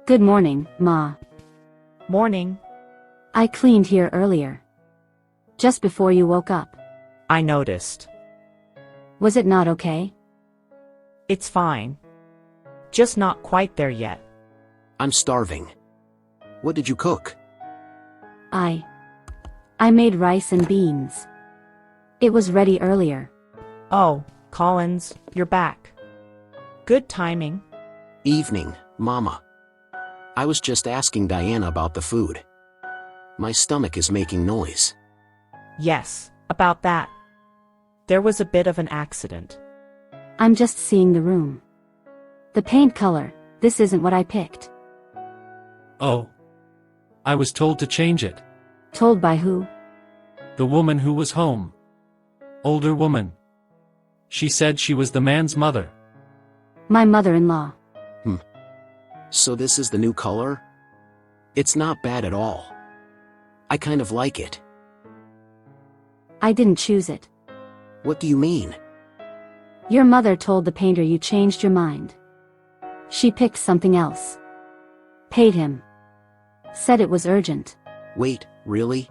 Good morning, Ma. Morning. I cleaned here earlier. Just before you woke up. I noticed. Was it not okay? It's fine. Just not quite there yet. I'm starving. What did you cook? I made rice and beans. It was ready earlier. Oh, Collins, you're back. Good timing. Evening, Mama. I was just asking Diana about the food. My stomach is making noise. Yes, about that. There was a bit of an accident. I'm just seeing the room. The paint color, this isn't what I picked. Oh. I was told to change it. Told by who? The woman who was home. Older woman. She said she was the man's mother. My mother-in-law. So this is the new color? It's not bad at all. I kind of like it. I didn't choose it. What do you mean? Your mother told the painter you changed your mind. She picked something else. Paid him. Said it was urgent. Wait, really?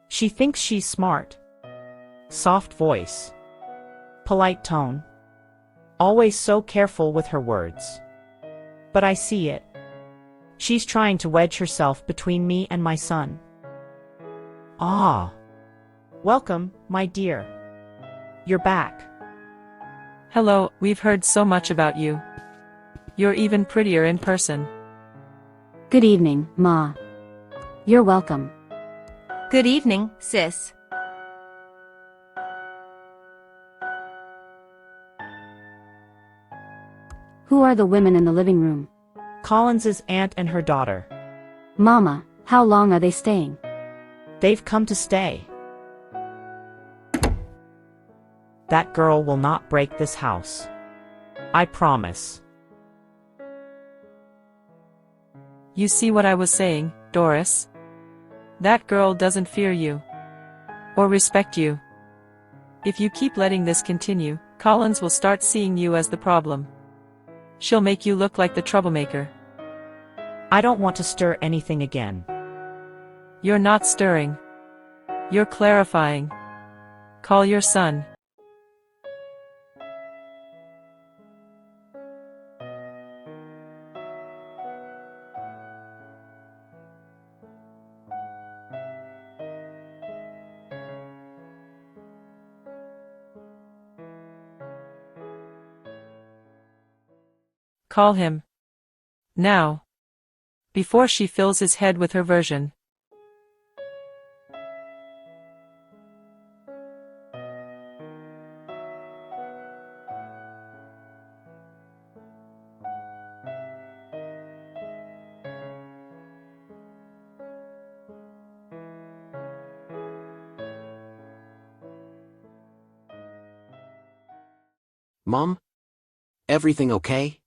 She thinks she's smart. Soft voice. Polite tone. Always so careful with her words. But I see it. She's trying to wedge herself between me and my son. Ah. Welcome, my dear. You're back. Hello, we've heard so much about you. You're even prettier in person. Good evening, Ma. You're welcome. Good evening, sis. Who are the women in the living room? Collins's aunt and her daughter. Mama, how long are they staying? They've come to stay. That girl will not break this house. I promise. You see what I was saying, Doris? That girl doesn't fear you. Or respect you. If you keep letting this continue, Collins will start seeing you as the problem. She'll make you look like the troublemaker. I don't want to stir anything again. You're not stirring. You're clarifying. Call your son. Call him. Now. Before she fills his head with her version. Mom? Everything okay?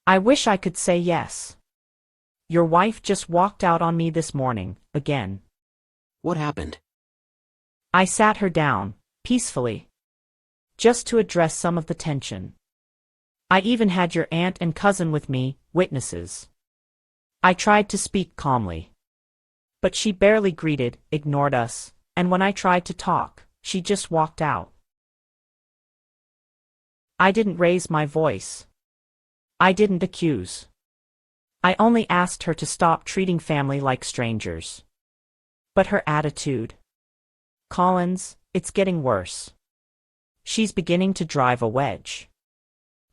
I wish I could say yes. Your wife just walked out on me this morning, again. What happened? I sat her down, peacefully. Just to address some of the tension. I even had your aunt and cousin with me, witnesses. I tried to speak calmly. But she barely greeted, ignored us, and when I tried to talk, she just walked out. I didn't raise my voice. I didn't accuse. I only asked her to stop treating family like strangers. But her attitude. Collins, it's getting worse. She's beginning to drive a wedge.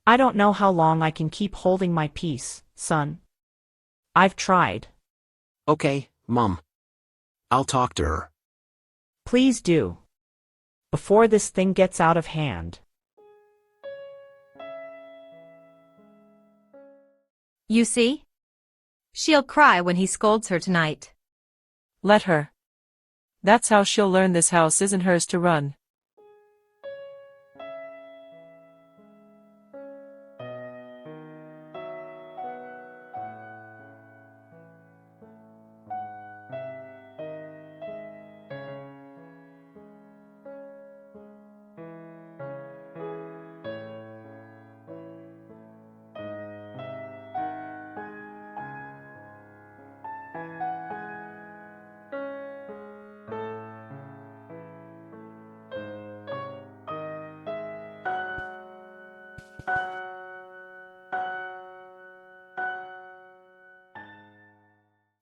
I don't know how long I can keep holding my peace, son. I've tried. Okay, Mom. I'll talk to her. Please do. Before this thing gets out of hand. You see? She'll cry when he scolds her tonight. Let her. That's how she'll learn this house isn't hers to run.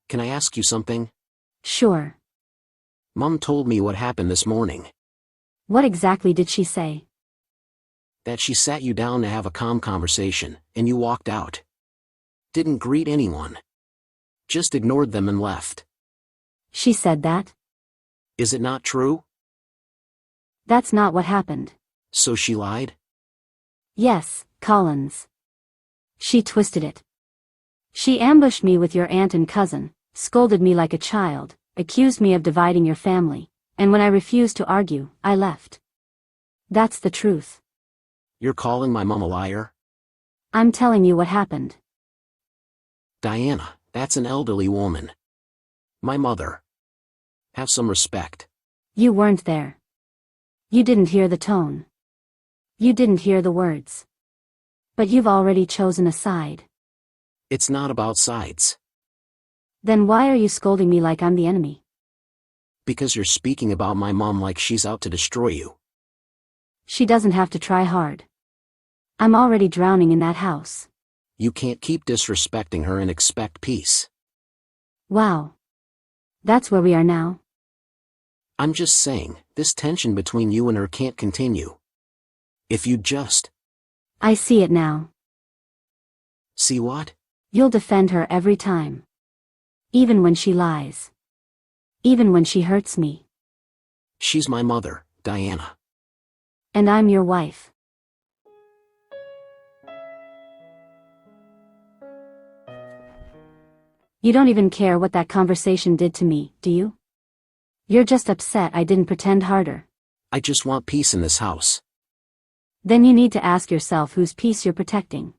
Can I ask you something? Sure. Mom told me what happened this morning. What exactly did she say? That she sat you down to have a calm conversation, and you walked out. Didn't greet anyone. Just ignored them and left. She said that? Is it not true? That's not what happened. So she lied? Yes, Collins. She twisted it. She ambushed me with your aunt and cousin, scolded me like a child, accused me of dividing your family, and when I refused to argue, I left. That's the truth. You're calling my mom a liar? I'm telling you what happened. Diana, that's an elderly woman. My mother. Have some respect. You weren't there. You didn't hear the tone. You didn't hear the words. But you've already chosen a side. It's not about sides. Then why are you scolding me like I'm the enemy? Because you're speaking about my mom like she's out to destroy you. She doesn't have to try hard. I'm already drowning in that house. You can't keep disrespecting her and expect peace. Wow. That's where we are now. I'm just saying, this tension between you and her can't continue. If you just... I see it now. See what? You'll defend her every time. Even when she lies. Even when she hurts me. She's my mother, Diana. And I'm your wife. You don't even care what that conversation did to me, do you? You're just upset I didn't pretend harder. I just want peace in this house. Then you need to ask yourself whose peace you're protecting.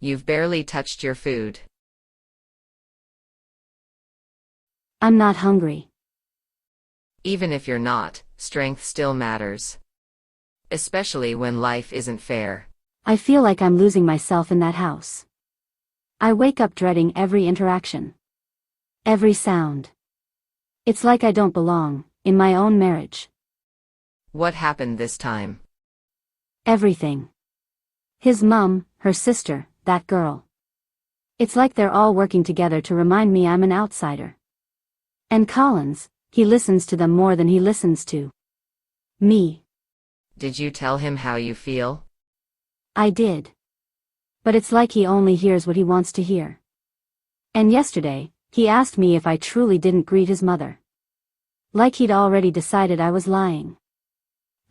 You've barely touched your food. I'm not hungry. Even if you're not, strength still matters. Especially when life isn't fair. I feel like I'm losing myself in that house. I wake up dreading every interaction. Every sound. It's like I don't belong, in my own marriage. What happened this time? Everything. His mum, her sister, that girl. It's like they're all working together to remind me I'm an outsider. And Collins, he listens to them more than he listens to me. Did you tell him how you feel? I did. But it's like he only hears what he wants to hear. And yesterday, he asked me if I truly didn't greet his mother. Like he'd already decided I was lying.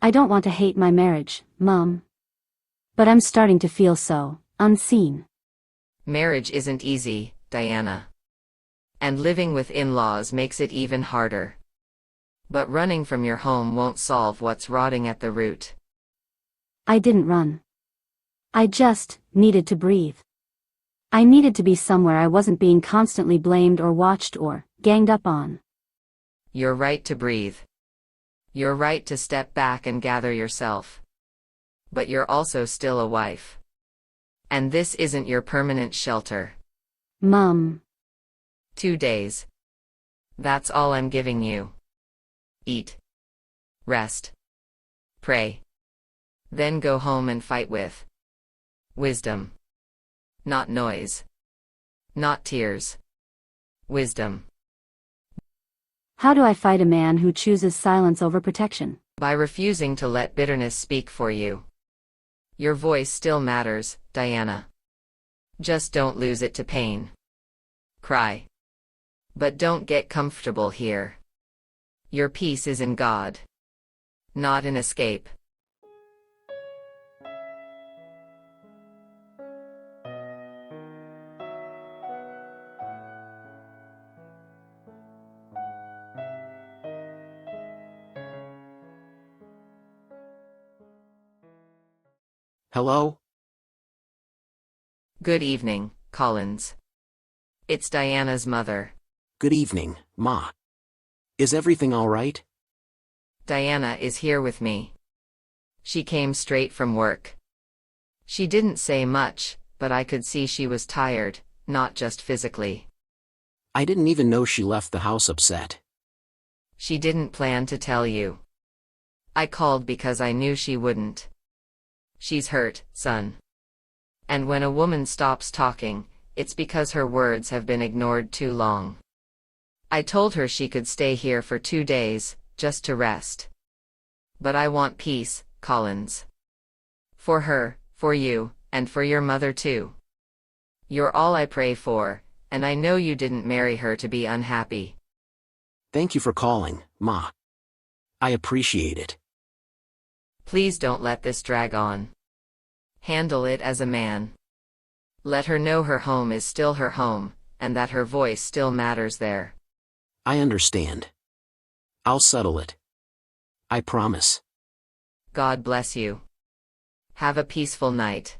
I don't want to hate my marriage, Mum. But I'm starting to feel so unseen. Marriage isn't easy, Diana. And living with in-laws makes it even harder. But running from your home won't solve what's rotting at the root. I didn't run. I just needed to breathe. I needed to be somewhere I wasn't being constantly blamed or watched or ganged up on. You're right to breathe. You're right to step back and gather yourself. But you're also still a wife. And this isn't your permanent shelter. Mum. 2 days. That's all I'm giving you. Eat. Rest. Pray. Then go home and fight with wisdom. Not noise. Not tears. Wisdom. How do I fight a man who chooses silence over protection? By refusing to let bitterness speak for you. Your voice still matters, Diana. Just don't lose it to pain. Cry. But don't get comfortable here. Your peace is in God, not in escape. Hello? Good evening, Collins. It's Diana's mother. Good evening, Ma. Is everything all right? Diana is here with me. She came straight from work. She didn't say much, but I could see she was tired, not just physically. I didn't even know she left the house upset. She didn't plan to tell you. I called because I knew she wouldn't. She's hurt, son. And when a woman stops talking, it's because her words have been ignored too long. I told her she could stay here for 2 days, just to rest. But I want peace, Collins. For her, for you, and for your mother too. You're all I pray for, and I know you didn't marry her to be unhappy. Thank you for calling, Ma. I appreciate it. Please don't let this drag on. Handle it as a man. Let her know her home is still her home, and that her voice still matters there. I understand. I'll settle it. I promise. God bless you. Have a peaceful night.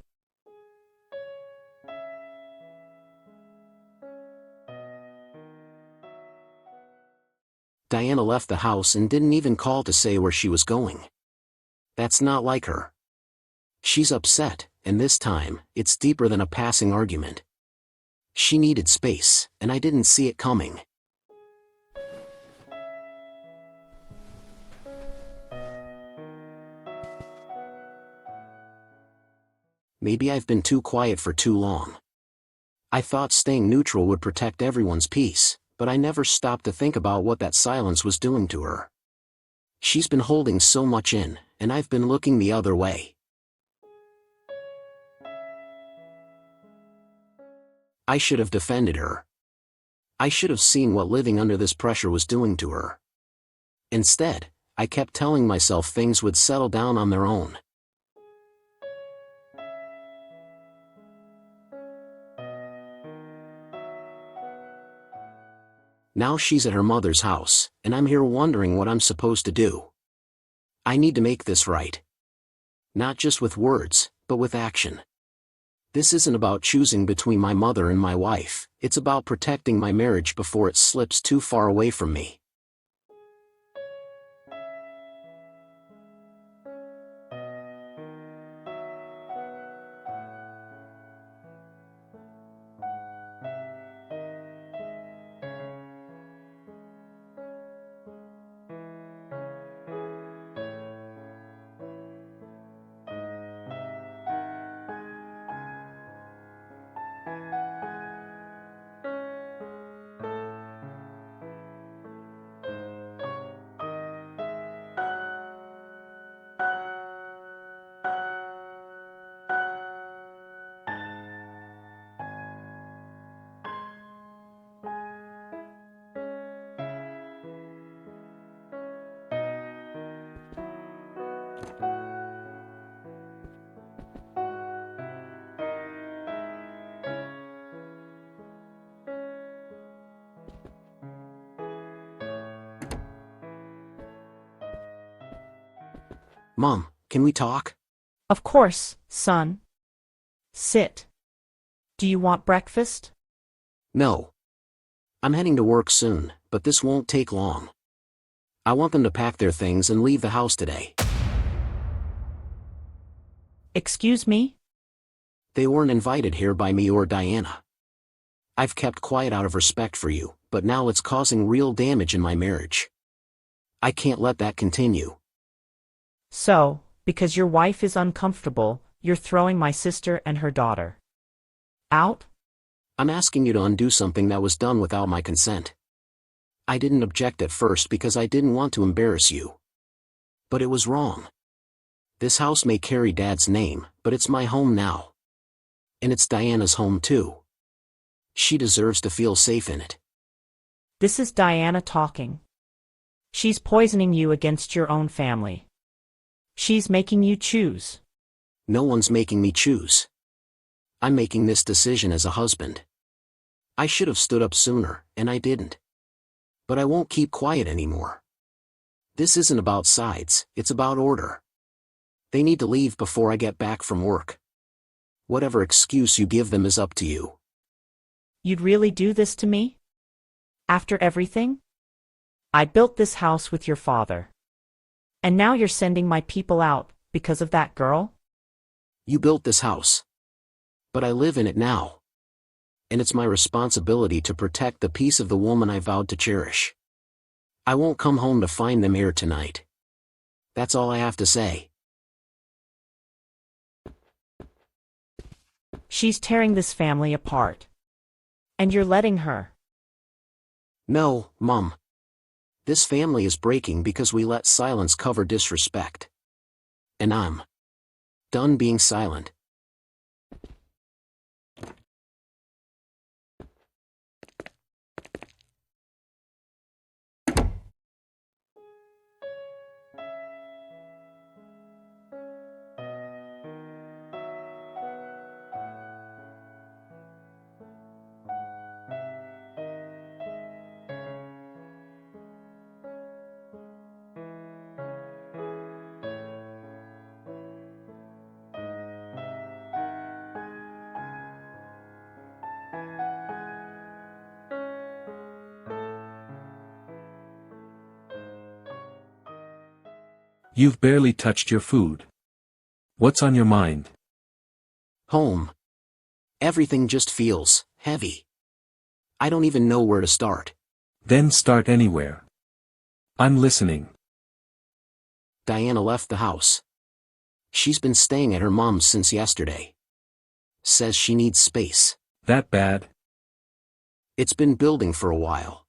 Diana left the house and didn't even call to say where she was going. That's not like her. She's upset, and this time, it's deeper than a passing argument. She needed space, and I didn't see it coming. Maybe I've been too quiet for too long. I thought staying neutral would protect everyone's peace, but I never stopped to think about what that silence was doing to her. She's been holding so much in, and I've been looking the other way. I should have defended her. I should have seen what living under this pressure was doing to her. Instead, I kept telling myself things would settle down on their own. Now she's at her mother's house, and I'm here wondering what I'm supposed to do. I need to make this right. Not just with words, but with action. This isn't about choosing between my mother and my wife, it's about protecting my marriage before it slips too far away from me. Mom, can we talk? Of course, son. Sit. Do you want breakfast? No. I'm heading to work soon, but this won't take long. I want them to pack their things and leave the house today. Excuse me? They weren't invited here by me or Diana. I've kept quiet out of respect for you, but now it's causing real damage in my marriage. I can't let that continue. So, because your wife is uncomfortable, you're throwing my sister and her daughter out? I'm asking you to undo something that was done without my consent. I didn't object at first because I didn't want to embarrass you. But it was wrong. This house may carry Dad's name, but it's my home now. And it's Diana's home too. She deserves to feel safe in it. This is Diana talking. She's poisoning you against your own family. She's making you choose. No one's making me choose. I'm making this decision as a husband. I should have stood up sooner, and I didn't. But I won't keep quiet anymore. This isn't about sides, it's about order. They need to leave before I get back from work. Whatever excuse you give them is up to you. You'd really do this to me? After everything? I built this house with your father. And now you're sending my people out because of that girl? You built this house. But I live in it now. And it's my responsibility to protect the peace of the woman I vowed to cherish. I won't come home to find them here tonight. That's all I have to say. She's tearing this family apart. And you're letting her. No, Mom. This family is breaking because we let silence cover disrespect. And I'm done being silent. You've barely touched your food. What's on your mind? Home. Everything just feels heavy. I don't even know where to start. Then start anywhere. I'm listening. Diana left the house. She's been staying at her mom's since yesterday. Says she needs space. That bad? It's been building for a while.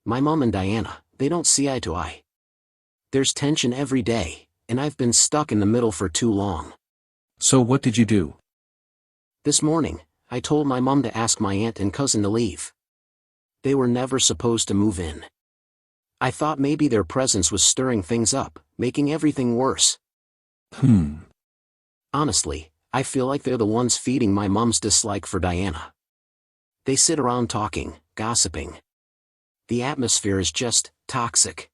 My mom and Diana, they don't see eye to eye. There's tension every day, and I've been stuck in the middle for too long. So what did you do? This morning, I told my mom to ask my aunt and cousin to leave. They were never supposed to move in. I thought maybe their presence was stirring things up, making everything worse. Honestly, I feel like they're the ones feeding my mom's dislike for Diana. They sit around talking, gossiping. The atmosphere is just toxic.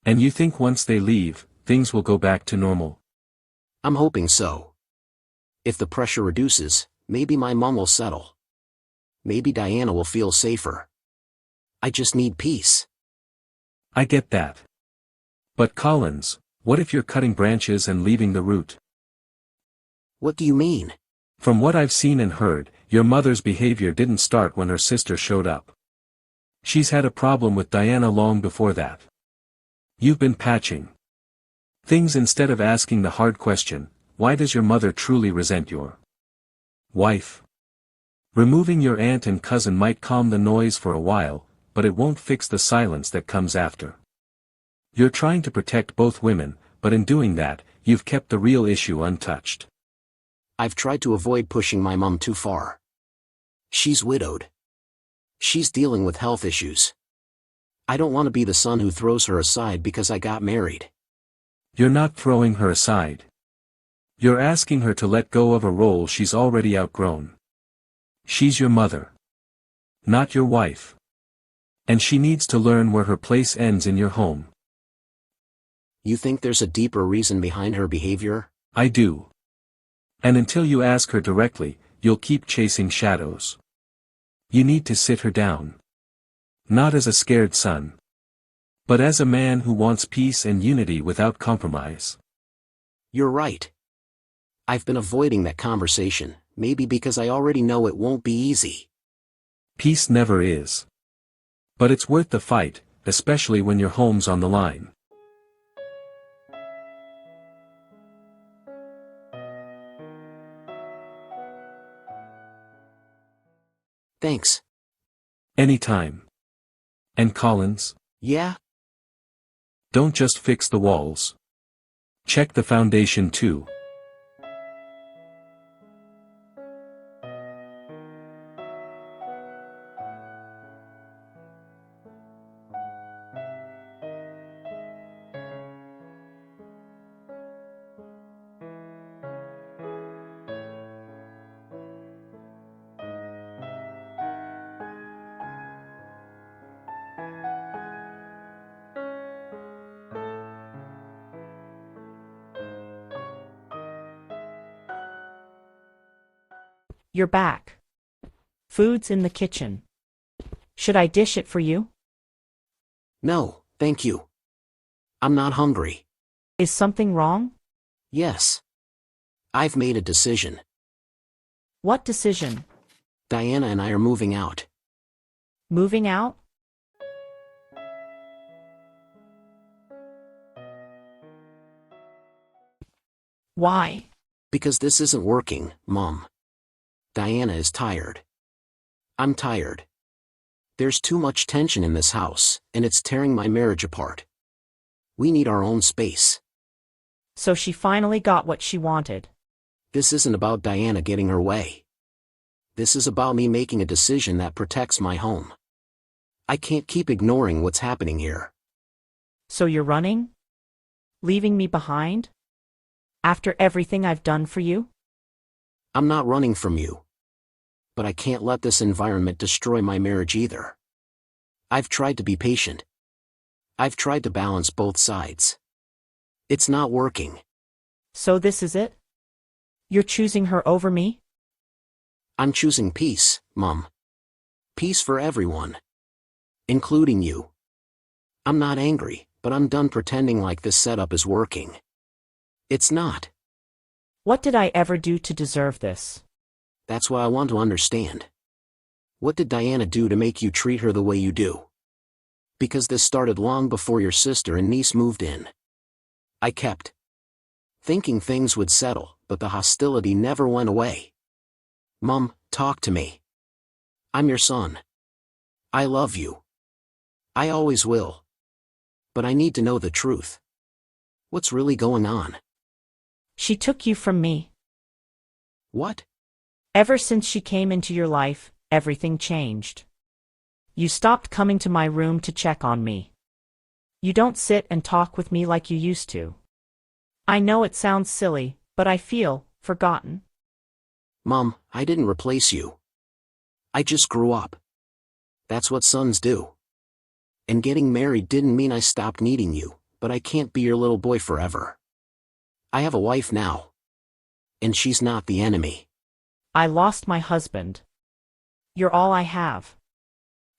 And you think once they leave, things will go back to normal? I'm hoping so. If the pressure reduces, maybe my mom will settle. Maybe Diana will feel safer. I just need peace. I get that. But Collins, what if you're cutting branches and leaving the root? What do you mean? From what I've seen and heard, your mother's behavior didn't start when her sister showed up. She's had a problem with Diana long before that. You've been patching things instead of asking the hard question, why does your mother truly resent your wife? Removing your aunt and cousin might calm the noise for a while, but it won't fix the silence that comes after. You're trying to protect both women, but in doing that, you've kept the real issue untouched. I've tried to avoid pushing my mom too far. She's widowed. She's dealing with health issues. I don't want to be the son who throws her aside because I got married. You're not throwing her aside. You're asking her to let go of a role she's already outgrown. She's your mother, not your wife. And she needs to learn where her place ends in your home. You think there's a deeper reason behind her behavior? I do. And until you ask her directly, you'll keep chasing shadows. You need to sit her down. Not as a scared son, but as a man who wants peace and unity without compromise. You're right. I've been avoiding that conversation, maybe because I already know it won't be easy. Peace never is. But it's worth the fight, especially when your home's on the line. Thanks. Anytime. And Collins? Yeah? Don't just fix the walls. Check the foundation too. You're back. Food's in the kitchen. Should I dish it for you? No, thank you. I'm not hungry. Is something wrong? Yes. I've made a decision. What decision? Diana and I are moving out. Moving out? Why? Because this isn't working, Mom. Diana is tired. I'm tired. There's too much tension in this house, and it's tearing my marriage apart. We need our own space. So she finally got what she wanted. This isn't about Diana getting her way. This is about me making a decision that protects my home. I can't keep ignoring what's happening here. So you're running? Leaving me behind? After everything I've done for you? I'm not running from you. But I can't let this environment destroy my marriage either. I've tried to be patient. I've tried to balance both sides. It's not working. So this is it? You're choosing her over me? I'm choosing peace, Mom. Peace for everyone. Including you. I'm not angry, but I'm done pretending like this setup is working. It's not. What did I ever do to deserve this? That's what I want to understand. What did Diana do to make you treat her the way you do? Because this started long before your sister and niece moved in. I kept thinking things would settle, but the hostility never went away. Mom, talk to me. I'm your son. I love you. I always will. But I need to know the truth. What's really going on? She took you from me. What? Ever since she came into your life, everything changed. You stopped coming to my room to check on me. You don't sit and talk with me like you used to. I know it sounds silly, but I feel forgotten. Mom, I didn't replace you. I just grew up. That's what sons do. And getting married didn't mean I stopped needing you, but I can't be your little boy forever. I have a wife now. And she's not the enemy. I lost my husband. You're all I have.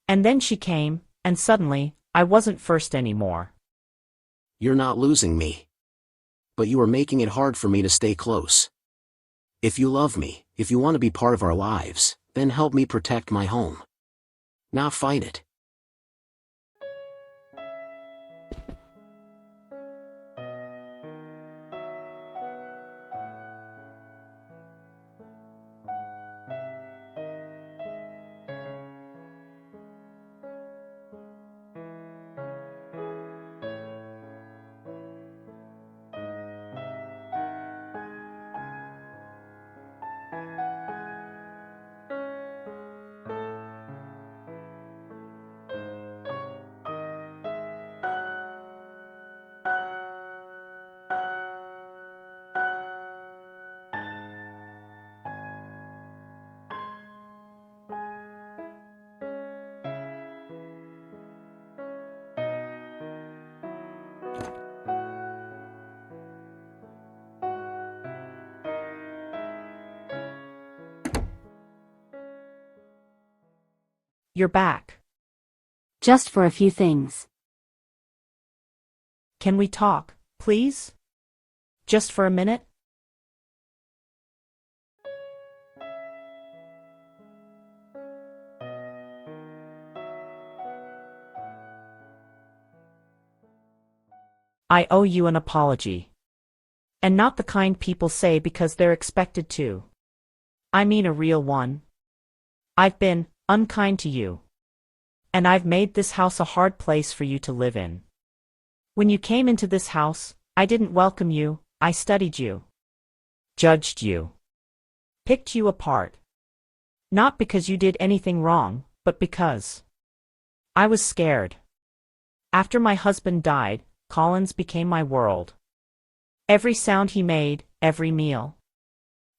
And then she came, and suddenly, I wasn't first anymore. You're not losing me. But you are making it hard for me to stay close. If you love me, if you want to be part of our lives, then help me protect my home. Not fight it. You're back. Just for a few things. Can we talk, please? Just for a minute? I owe you an apology. And not the kind people say because they're expected to. I mean a real one. I've been unkind to you. And I've made this house a hard place for you to live in. When you came into this house, I didn't welcome you, I studied you. Judged you. Picked you apart. Not because you did anything wrong, but because I was scared. After my husband died, Collins became my world. Every sound he made, every meal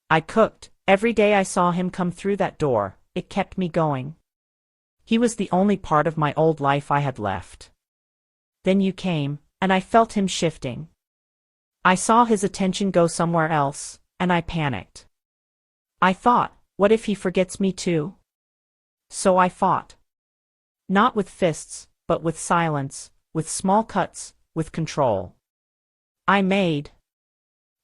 I cooked, every day I saw him come through that door, it kept me going. He was the only part of my old life I had left. Then you came, and I felt him shifting. I saw his attention go somewhere else, and I panicked. I thought, what if he forgets me too? So I fought. Not with fists, but with silence, with small cuts, with control. I made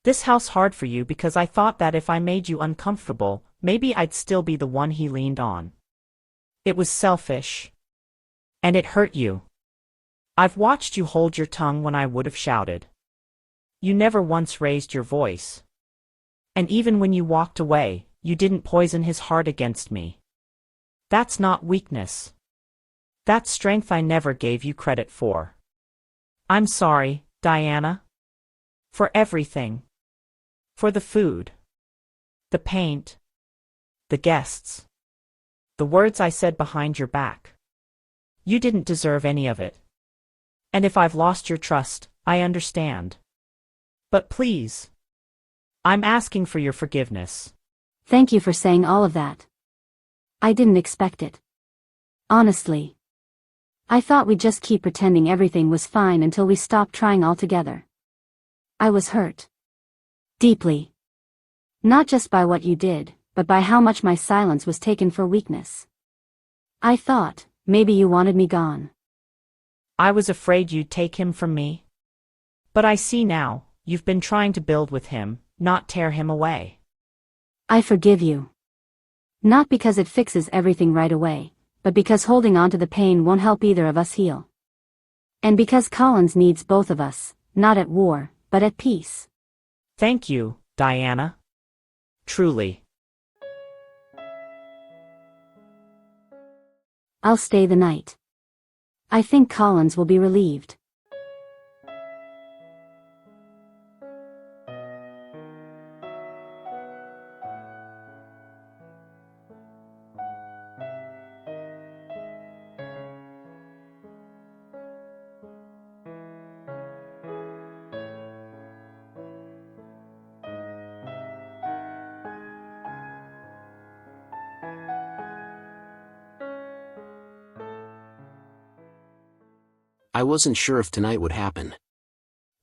this house hard for you because I thought that if I made you uncomfortable, maybe I'd still be the one he leaned on. It was selfish. And it hurt you. I've watched you hold your tongue when I would have shouted. You never once raised your voice. And even when you walked away, you didn't poison his heart against me. That's not weakness. That's strength I never gave you credit for. I'm sorry, Diana. For everything. For the food. The paint. The guests. The words I said behind your back. You didn't deserve any of it. And if I've lost your trust, I understand. But please. I'm asking for your forgiveness. Thank you for saying all of that. I didn't expect it. Honestly. I thought we'd just keep pretending everything was fine until we stopped trying altogether. I was hurt. Deeply. Not just by what you did, but by how much my silence was taken for weakness. I thought, maybe you wanted me gone. I was afraid you'd take him from me. But I see now, you've been trying to build with him, not tear him away. I forgive you. Not because it fixes everything right away, but because holding on to the pain won't help either of us heal. And because Collins needs both of us, not at war, but at peace. Thank you, Diana. Truly. I'll stay the night. I think Collins will be relieved. I wasn't sure if tonight would happen.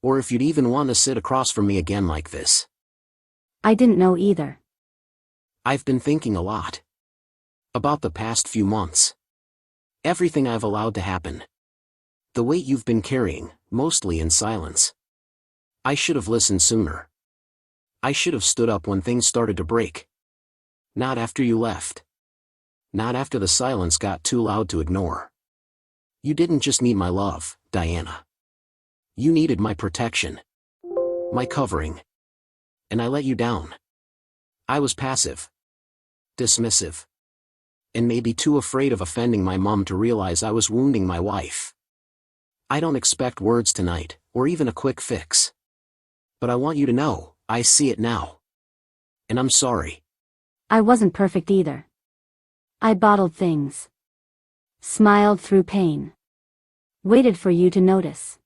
Or if you'd even want to sit across from me again like this. I didn't know either. I've been thinking a lot. About the past few months. Everything I've allowed to happen. The weight you've been carrying, mostly in silence. I should have listened sooner. I should have stood up when things started to break. Not after you left. Not after the silence got too loud to ignore. You didn't just need my love, Diana. You needed my protection. My covering. And I let you down. I was passive. Dismissive. And maybe too afraid of offending my mom to realize I was wounding my wife. I don't expect words tonight, or even a quick fix. But I want you to know, I see it now. And I'm sorry. I wasn't perfect either. I bottled things. Smiled through pain. Waited for you to notice.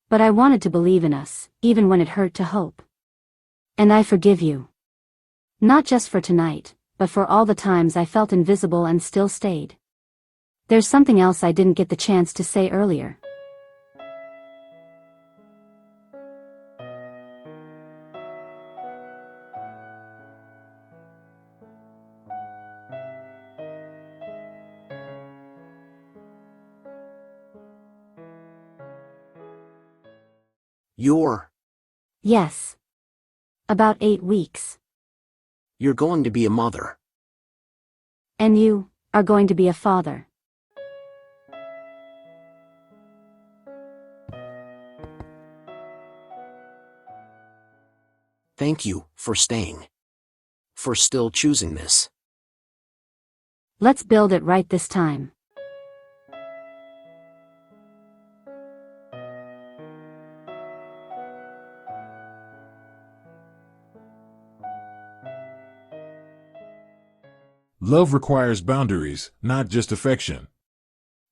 But I wanted to believe in us, even when it hurt to hope. And I forgive you. Not just for tonight, but for all the times I felt invisible and still stayed. There's something else I didn't get the chance to say earlier. Yes. About 8 weeks. You're going to be a mother. And you are going to be a father. Thank you for staying. For still choosing this. Let's build it right this time. Love requires boundaries, not just affection.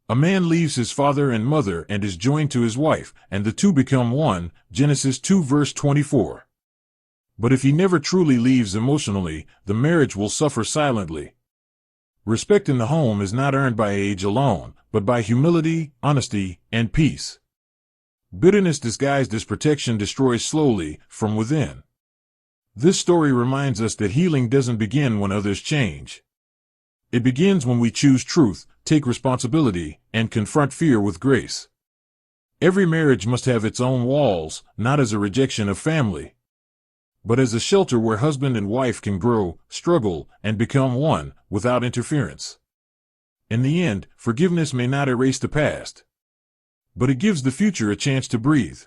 A man leaves his father and mother and is joined to his wife, and the two become one, Genesis 2 verse 24. But if he never truly leaves emotionally, the marriage will suffer silently. Respect in the home is not earned by age alone, but by humility, honesty, and peace. Bitterness disguised as protection destroys slowly, from within. This story reminds us that healing doesn't begin when others change. It begins when we choose truth, take responsibility, and confront fear with grace. Every marriage must have its own walls, not as a rejection of family, but as a shelter where husband and wife can grow, struggle, and become one, without interference. In the end, forgiveness may not erase the past, but it gives the future a chance to breathe.